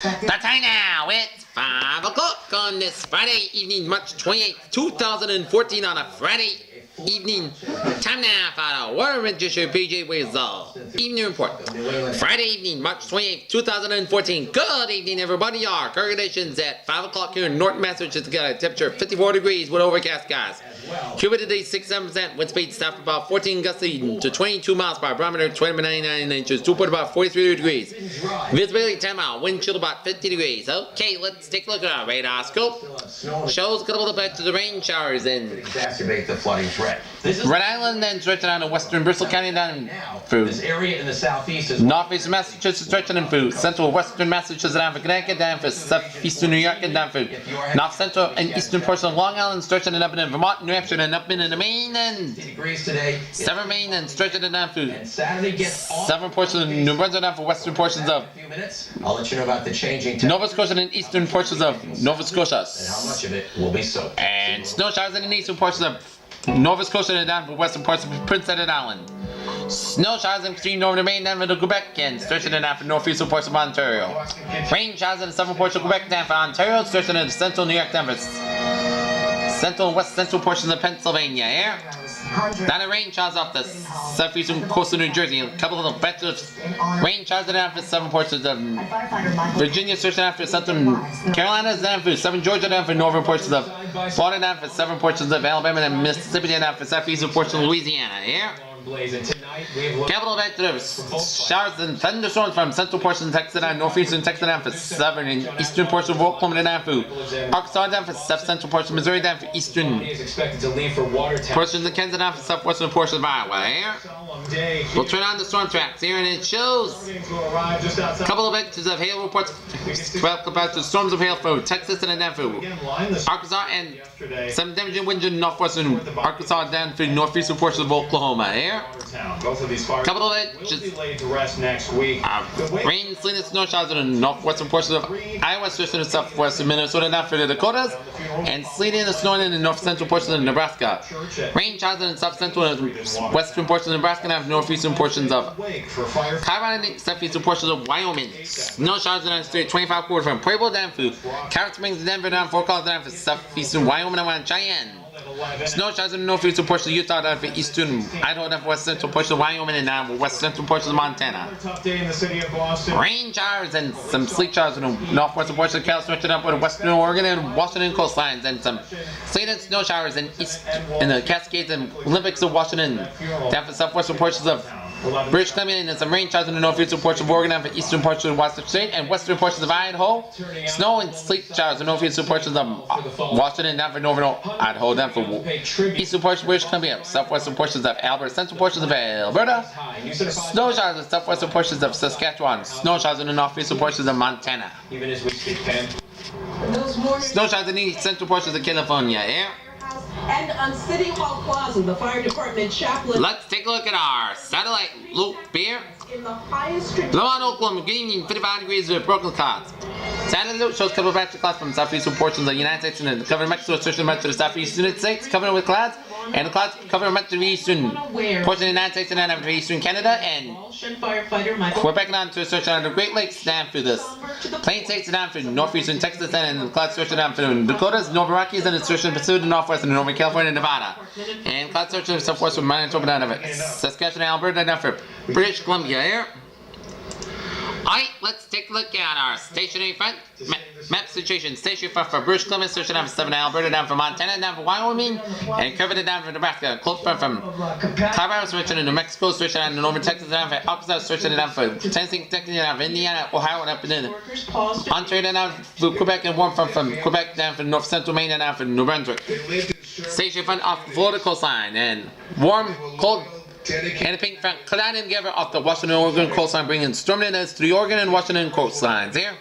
The time now, it's 5 o'clock on this Friday evening, March 28th, 2014 on a Friday evening. Time now for the Water Register PJ Weasel Evening Report. Friday evening, March 28th, 2014. Good evening, everybody. Our current conditions at 5 o'clock here in North Massachusetts. Got a temperature of 54 degrees with overcast skies. Humidity 67%. Wind speed stopped about 14 gusts to 22 miles per barometer. 20.99 inches. Dew point about 43 degrees. Visibility 10 miles. Wind chill about 50 degrees. Okay, let's take a look at our radar scope. Shows a couple of effects of the rain showers in exacerbate the flooding threat. Rhode Island, then stretching on to western Bristol County down through This area in the southeast is northeastern Massachusetts, stretching in through central western Massachusetts, down for Connecticut, down for southeastern New York, and down for north central and eastern portion of Long Island, stretching it up in Vermont, New Hampshire, and up into Maine, and degrees today. southern Maine, and stretching it down through And Saturday gets off. southern portions of New Brunswick, down for western portions of In a few minutes, I'll let you know about the changing Nova Scotia and eastern portions of Nova Scotia, and how much of it will be soaked. and snow showers in the eastern portions of Nova Scotia and down for western parts of Prince Edward Island. Snow showers in extreme northern Maine, down for Quebec, and stretching it down for northeastern parts of Ontario. Rain showers in the southern portion of Quebec, down for Ontario, stretching into central New York, down for central and west central portions of Pennsylvania. Here, down the rain showers off the southeastern coast of New Jersey. A couple of effective rain showers down for southern portions of Virginia, stretching down for southern Carolinas, down for southern Georgia, down for northern portions of Florida, down for southern portions of Alabama and Mississippi, down for southeastern portions of Louisiana. Here, capital effective showers and thunderstorms from central portions of Texas and northeastern Texas, down for southern and eastern portions of Oklahoma, down for Arkansas, down for south central portions of Missouri, down for eastern Is expected to leave for Watertown. portions of Kansas, down for southwestern portions of Iowa. Here, we'll turn on the storm tracks here, and it shows a couple of inches of hail reports about the storms of hail for Texas and down for Arkansas, and some damaging winds in northwestern Arkansas, down for northeastern portions of Oklahoma. Here, Both of these fires couple of will inches be laid to rest next week. rain, sleet, and snow showers in the northwestern portions of Iowa, stretching to southwestern Minnesota, down for the Dakotas, and sleeting and snowing in the north central portions of Nebraska. Rain showers in the south central and western portions of Nebraska, and northeastern portions of Colorado and southeastern portions of Wyoming. Snow showers in the state 25 quarters from Pueblo, down for Carrot Springs, Denver, down Fort Collins, down for southeastern Wyoming, and Cheyenne. Snow showers in the northeastern portion of Utah, down for eastern Idaho, down for west central portion of Wyoming, and down for west central portion of Montana. Tough day in the city of Boston. Rain showers and some sleet showers in the northwestern portion of Cal, stretching up with western Oregon and Washington coastlines, and some sleet and snow showers in the Cascades and Olympics of Washington, down for southwestern portions of British Columbia, and some rain showers in the northeastern portion of Oregon, down for eastern portions of Washington State and western portions of Idaho. Snow and sleet showers in the northeastern portions of Washington, down for northern Idaho, down for eastern portions of British Columbia, southwestern portions of Alberta, central portions of Alberta. Snow showers in southwestern portions of Saskatchewan. Snow showers in the northeastern portions of Montana. Even as we speak, Pen. Snow showers in the central portions of California. Yeah. And on City Hall Plaza, the fire department chaplain Let's take a look at our satellite loop here. in the highest Lamont, Oklahoma, good evening, 55 degrees with broken clouds. Satellite loop shows covered patches of clouds from southeastern portions of the United States and the covered Mexico, stretching much to the southeastern United States, covered with clouds, and the clouds cover much of the eastern portion of the United States and then eastern Canada, and Walsh and firefighter Michael Quebec down to stretching on the Great Lakes, down through this Plain States, down through northeastern Texas, and the clouds stretching down through the Dakotas, Northern Rockies, and it's stretching Pacific, the Northwest, and Northern California, and Nevada. And clouds stretching southwest from Manitoba down to Saskatchewan, Alberta, down for British Columbia here. Alright, let's take a look at our stationary front map situation. Stationary front for British Columbia, stretching down for 7 Alberta, down for Montana, down for Wyoming, and curving it down for Nebraska. Cold front from Colorado, stretching to New Mexico, stretching down to northern Texas, down for Arkansas, stretching it down for Tennessee, Kentucky, down for Indiana, Ohio, and up in workers paused Ontario, down for Quebec, and warm front from Quebec, down for north central Maine, and down for New Brunswick. Stationary front off the Florida coastline, and warm, cold, and a pink front colliding together off the Washington-Oregon coastline, bringing storm winds to the Oregon and Washington coastlines. Here,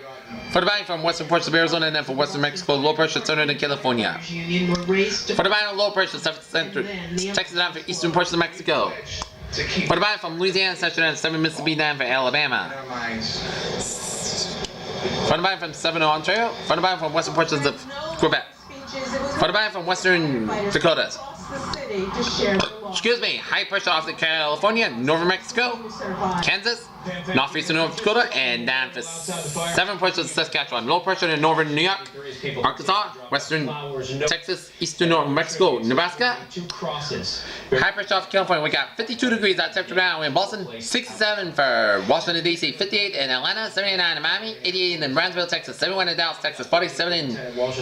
for the body from western parts of Arizona and then for western Mexico, low pressure centered in California. Union were raised For the body low pressure centered Texas down for eastern portions of Mexico. For the body from Louisiana, centered on 7 Mississippi down for Alabama. For the body from 7 Ontario. For the body from western portions of Quebec. For the body from western Dakotas. the city to share their high pressure off the California, Northern Mexico, Kansas, northeastern North Dakota, and down for 7 pressure to Saskatchewan. Low pressure in northern New York, Arkansas, western Texas, eastern North Mexico, Nebraska. High pressure off California, we got 52 degrees at temperature now in Boston, 67 for Washington D.C., 58 in Atlanta, 79 in Miami, 88 in Brownsville, Texas, 71 in Dallas, Texas, 47 in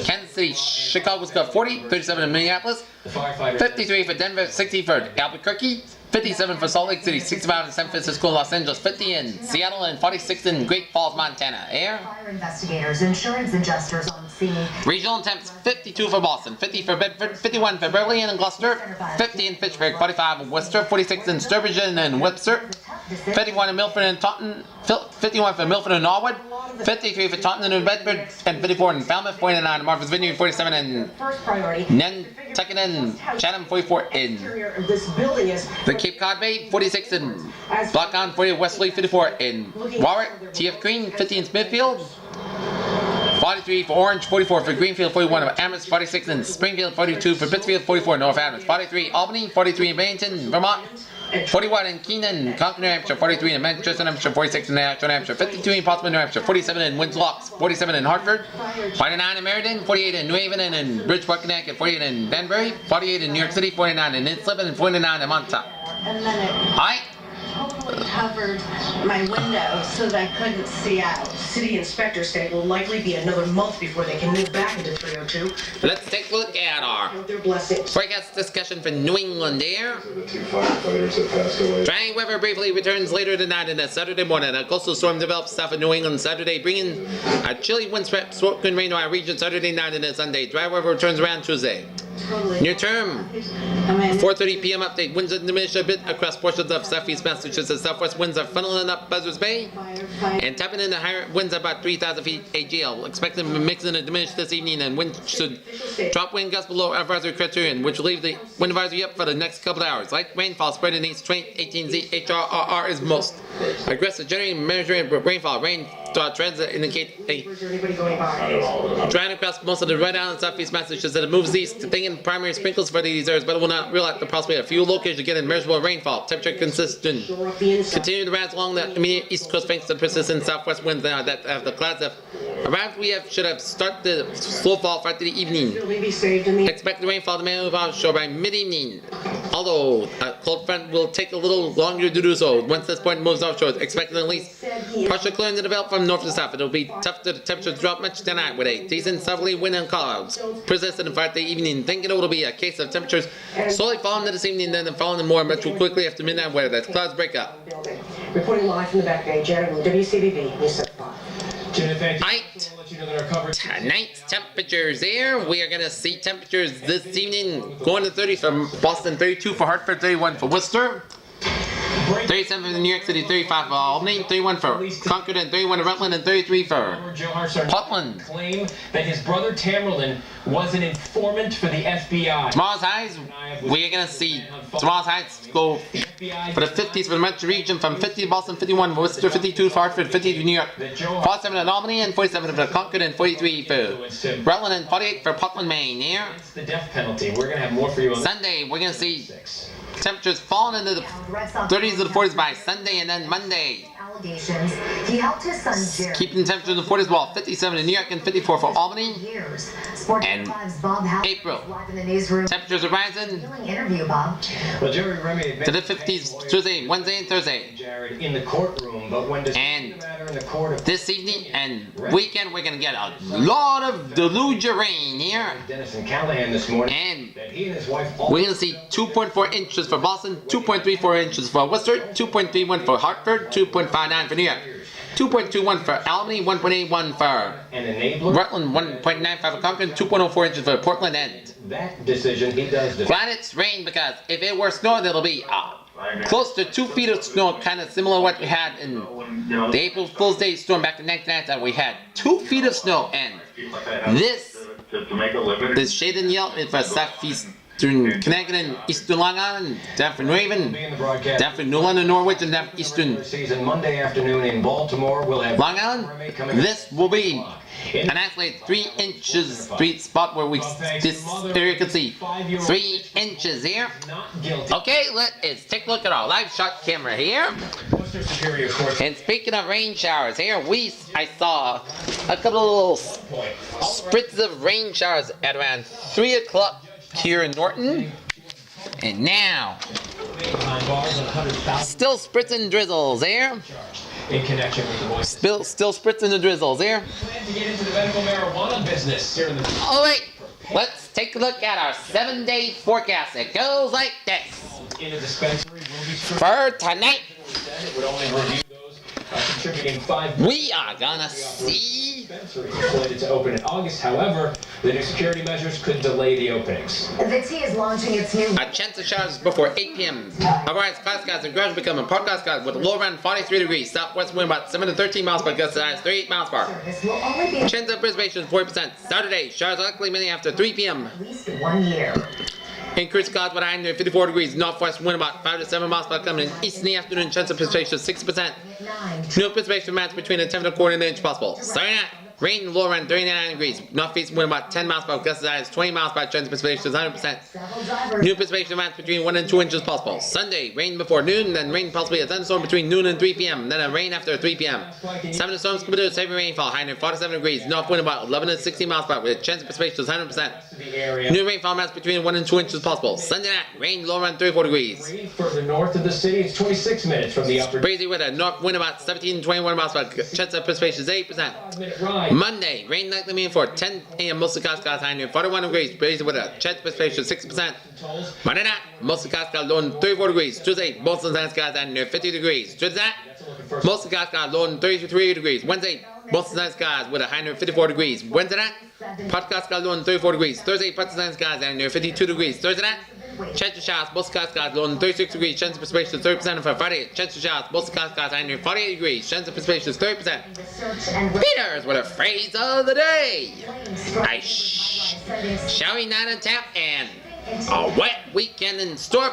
Kansas City, Chicago's got 40, 37 in Minneapolis, 53 for Denver, 60 for Albuquerque, 57 for Salt Lake City, 65 in San Francisco, Los Angeles, 50 in Seattle, and 46 in Great Falls, Montana. Air. Fire investigators, insurance adjusters on scene. Regional temps, 52 for Boston, 50 for Bedford, 51 for Beverly and Gloucester, 50 in Fitchburg, 45 in Worcester, 46 in Sturgeon and Webster, 51 in Milford and Taunton, 51 for Milford and Norwood, 53 for Taunton and Bedford, and 54 in Falmouth, 49 in Martha's Vineyard, 47 in Nantucket and Chatham, 44 in the Cape Cod Bay, 46 in Blackdown, 40 in Wesley, 54 in Warwick, TF Green, 50 in Smithfield, 43 for Orange, 44 for Greenfield, 41 for Amherst, 46 in Springfield, 42 for Pittsfield, 44 in North Adams, 43 Albany, 43 in Bennington, Vermont, 41 in Keenan, Concord, New Hampshire, 43 in Manchester, New Hampshire, 46 in Nashville, New Hampshire, 52 in Portsmouth, New Hampshire, 47 in Winslow, 47 in Hartford, 49 in Meriden, 48 in New Haven and in Bridgeport, Connecticut, 48 in Danbury, 48 in New York City, 49 in Islip, and 49 in Montauk. And then it totally covered my window so that I couldn't see out. City inspectors say it will likely be another month before they can move back into 302. Let's take a look at our Their blessings. forecast discussion for New England Air. The 2 firefighters that passed away. Dry weather briefly returns later tonight and Saturday morning. A coastal storm develops south of New England Saturday, bringing a chilly windswept smoking rain to our region Saturday night and Sunday. Dry weather returns around Tuesday. Totally. Near term, 4:30 p.m. update. Winds are diminished a bit across portions of southeast Massachusetts. Southwest winds are funneling up Buzzards Bay and tapping into higher winds about 3,000 feet AGL. Expect them to mix in and diminish this evening, and wind should drop wind gusts below advisory criterion, which will leave the wind advisory up for the next couple of hours. Light rainfall spread in east 18Z HRRR is most aggressive, generating measuring rainfall. Rain trends that indicate a drying across most of the Red Island, southeast Massachusetts. It moves east, thinking primary sprinkles for these areas, but it will not rule out the possibility of a few locations getting measurable rainfall. Temperature consistent. Continue to rise along the immediate east coast thanks to persistent southwest winds that have the clouds have arrived. Should have started the slow fall throughout the evening. Expect the rainfall to move offshore by mid-evening. Although a cold front will take a little longer to do so. Once this point moves offshore, expecting at least partial clearing to develop from north to south. It will be tough to the temperature to drop much tonight with a decent southerly wind and clouds persistent throughout the evening. Thinking it will be a case of temperatures slowly falling this evening, then falling more much quickly after midnight weather. That clouds break up. Reporting live from the back bay, Jared Blue, WCBB, News 75. Tonight's temperatures there. We are going to see temperatures this evening going to 30 for Boston, 32 for Hartford, 31 for Worcester, 37 for New York City, 35 for Albany, 31 for Concord, and 31 for Rutland, and 33 for Portland. Claim that his brother Tamerlan was an informant for the FBI. Tomorrow's highs, we are going to see tomorrow's highs go for the 50s for the metro region, from 50 to Boston, 51 for Worcester, 52 for Hartford, 50 for New York, 47 for Albany, and 47 for Concord, and 43 for Rutland, and 48 for Portland, Maine. Here, It's the death penalty. We're going to have more for you on Sunday, we're going to see temperatures falling into the 30s to the 40s by Sunday, and then Monday, Allegations. He helped his son Jared. keeping the temperature in the 40s, while 57 in New York and 54 for Albany. Years. Sport And 25's Bob Howard April. live in the newsroom. Temperatures are rising Healing interview, Bob. Well, Jerry Remy to the 50s Tuesday, Wednesday, and Thursday. Jared in the courtroom, but when And the matter in the court of this evening and weekend, we're going to get a lot of deluge of rain here. Dennis and Callahan this morning, And that he and his wife we're going to see 2.4 inches for Boston, 2.34 inches for Worcester, 2.31 for Hartford, 2.59 for New York, 2.21 for Albany, 1.81 for an enabler. Rutland, 1.95 for Concord, 2.04 inches for Portland, and That decision he does. glad it's rain, because if it were snow, it'll be close to 2 feet of snow, kind of similar to what we had in the April Fool's Day storm back in 1999. We had 2 feet of snow, and this shade in yellow is for southeast Eastern Connecticut and Eastern Long Island, Deptford, New Haven, Deptford, New London, Norwich, and Deptford, Eastern Season Monday afternoon in Baltimore. We'll have Long Island. This will be an actually 3 inches street spot where this area can see 3 inches here. Okay, let's take a look at our live shot camera here. And speaking of rain showers, here I saw a couple of little spritz of rain showers at around 3 o'clock here in Norton. And now, still spritzing drizzles here. in connection with the voice. Still spritzing the drizzles here. Plan to get into the medical marijuana business here in the. Oh wait, let's take a look at our 7-day forecast. It goes like this. In a dispensary will be For tonight, it would only review those contributing 5. we are gonna see Dispensary is slated to open in August. However, the new security measures could delay the openings. The T is launching its new a chance of showers before 8 p.m. Otherwise, cloud skies and gradually becoming podcast skies with a low around 43 degrees. Southwest wind about 7 to 13 miles per hour, gusts at 38 miles per hour. service will only be in Chance of precipitation 40%. Saturday, showers likely mainly after 3 p.m. at least 1 year. Increased clouds with a high near 54 degrees. Northwest wind about 5 to 7 miles per hour coming in. East in the afternoon, chance of precipitation 60%. At 9. No precipitation amounts between a 10 and a quarter inch possible. Saturday night, rain low around 39 degrees. Northeast wind about 10 miles per hour, gusts as 20 miles per hour, chance of precipitation 100%. Several drivers. New precipitation amounts between 1 and 2 inches possible. Sunday, rain before noon, then rain possibly a thunderstorm between noon and 3 p.m. Then a rain after 3 p.m. 7 storms could produce heavy rainfall, high near 47 degrees. North wind about 11 to 16 miles per hour, with a chance of precipitation 100%. The area. New rainfall amounts between 1 and 2 inches possible. Sunday night, rain low around 34 degrees. Rain further north of the city. It's 26 minutes from the upper. Breezy with a north wind about 17 to 21 miles per hour, chance of precipitation is 8%. 5-minute ride. Monday, rain likely mean for 10 a.m. mostly clouds high near 41 degrees. Breezy with a chance of precipitation of 6%. Monday night, mostly clouds low in 34 degrees. Tuesday, mostly skies high near 50 degrees. Tuesday night, mostly clouds low in 33 degrees. Wednesday, mostly skies with a high near 54 degrees. Wednesday night, podcast skies low in 34 degrees. Thursday, podcast skies high near 52 degrees. Thursday night, chance of showers, mostly skies low in 36 degrees. Chance of precipitation is 30%. For Friday, chance of showers, mostly skies high near 48 degrees. Chance of precipitation is 30%. Search and Peters with a phrase of the day. flames A showy night on tap and a wet weekend in store.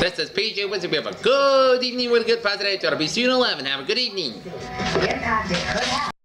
This is PJ Wizard. We have a good evening with a good positive. I'll be soon 11. Have a good evening. the impact it could have.